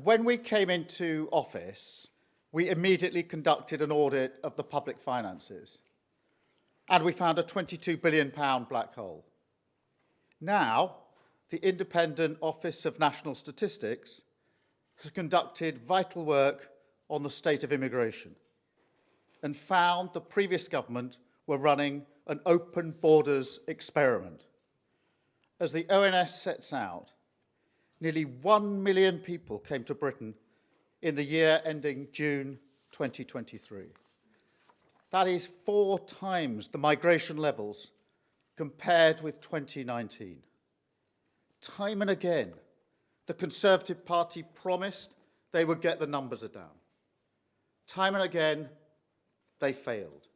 When we came into office, we immediately conducted an audit of the public finances, and we found a £22 billion black hole. Now, the Independent Office of National Statistics has conducted vital work on the state of immigration and found the previous government were running an open borders experiment. As the ONS sets out, nearly 1 million people came to Britain in the year ending June 2023. That is 4 times the migration levels compared with 2019. Time and again, the Conservative Party promised they would get the numbers down. Time and again, they failed.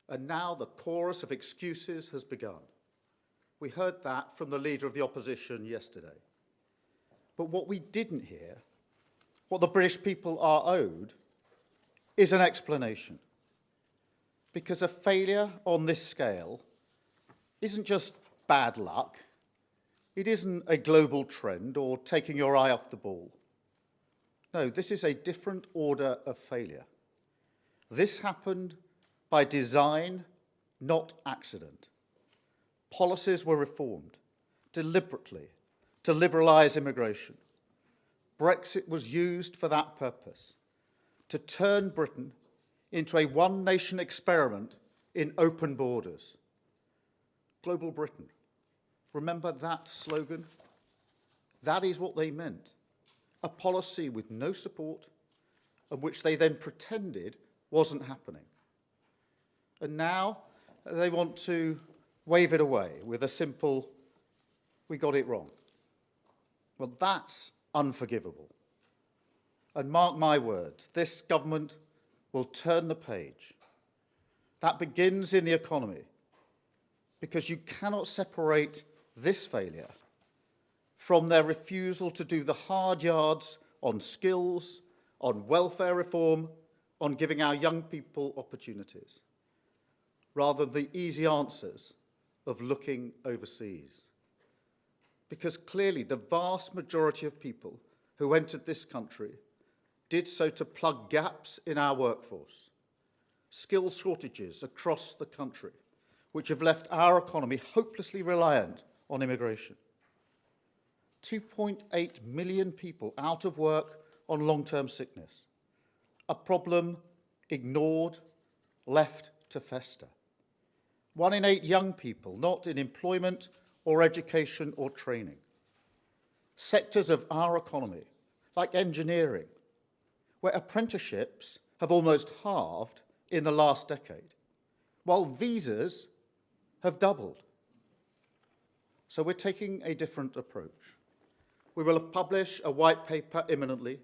And now the chorus of excuses has begun. We heard that from the Leader of the Opposition yesterday. But what we didn't hear, what the British people are owed, is an explanation. Because a failure on this scale isn't just bad luck, it isn't a global trend or taking your eye off the ball. No, this is a different order of failure. This happened by design, not accident. Policies were reformed deliberately to liberalise immigration. Brexit was used for that purpose, to turn Britain into a one-nation experiment in open borders. Global Britain. Remember that slogan? That is what they meant. A policy with no support and which they then pretended wasn't happening. And now they want to wave it away with a simple, "We got it wrong." Well, that's unforgivable. And mark my words, this government will turn the page. That begins in the economy, because you cannot separate this failure from their refusal to do the hard yards on skills, on welfare reform, on giving our young people opportunities, rather than the easy answers of looking overseas. Because clearly the vast majority of people who entered this country did so to plug gaps in our workforce, skill shortages across the country, which have left our economy hopelessly reliant on immigration. 2.8 million people out of work on long-term sickness, a problem ignored, left to fester. 1 in 8 young people not in employment or education or training. Sectors of our economy, like engineering, where apprenticeships have almost halved in the last decade, while visas have doubled. So we're taking a different approach. We will publish a white paper imminently,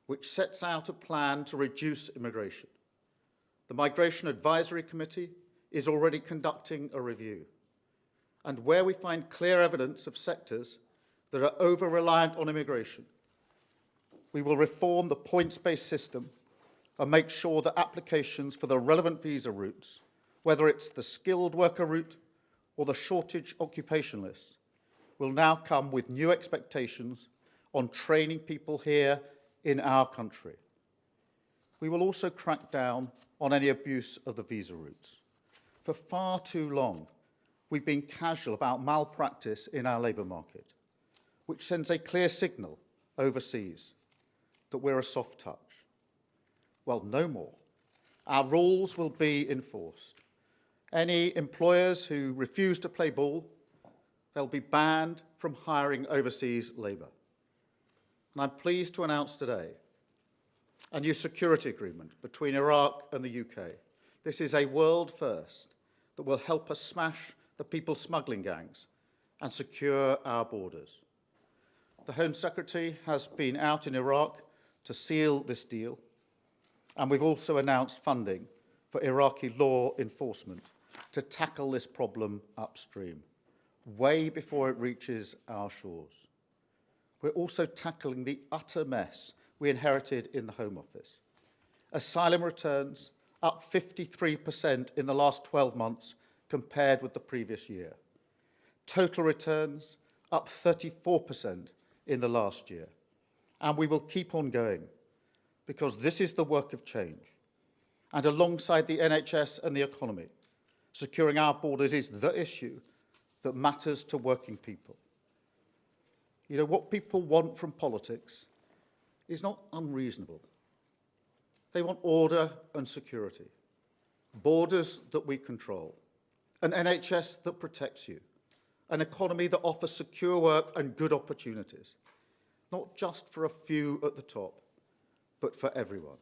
which sets out a plan to reduce immigration. The Migration Advisory Committee is already conducting a review. And where we find clear evidence of sectors that are over-reliant on immigration, we will reform the points-based system and make sure that applications for the relevant visa routes, whether it's the skilled worker route or the shortage occupation list, will now come with new expectations on training people here in our country. We will also crack down on any abuse of the visa routes. For far too long, we've been casual about malpractice in our labour market, which sends a clear signal overseas that we're a soft touch. Well, no more. Our rules will be enforced. Any employers who refuse to play ball, they'll be banned from hiring overseas labour. And I'm pleased to announce today a new security agreement between Iraq and the UK. This is a world first that will help us smash the people smuggling gangs and secure our borders. The Home Secretary has been out in Iraq to seal this deal, and we've also announced funding for Iraqi law enforcement to tackle this problem upstream, way before it reaches our shores. We're also tackling the utter mess we inherited in the Home Office. Asylum returns up 53% in the last 12 months compared with the previous year. Total returns up 34% in the last year. And we will keep on going, because this is the work of change. And alongside the NHS and the economy, securing our borders is the issue that matters to working people. You know, what people want from politics is not unreasonable. They want order and security, borders that we control, an NHS that protects you, an economy that offers secure work and good opportunities, not just for a few at the top, but for everyone.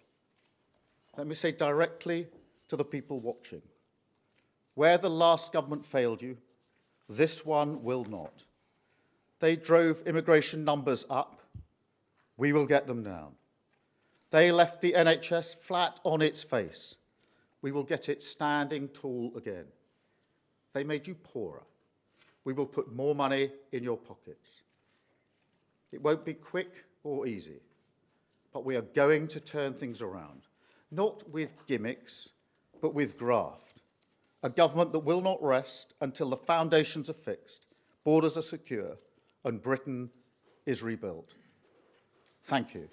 Let me say directly to the people watching, where the last government failed you, this one will not. They drove immigration numbers up. We will get them down. They left the NHS flat on its face. We will get it standing tall again. They made you poorer. We will put more money in your pockets. It won't be quick or easy, but we are going to turn things around, not with gimmicks, but with graft. A government that will not rest until the foundations are fixed, borders are secure, and Britain is rebuilt. Thank you.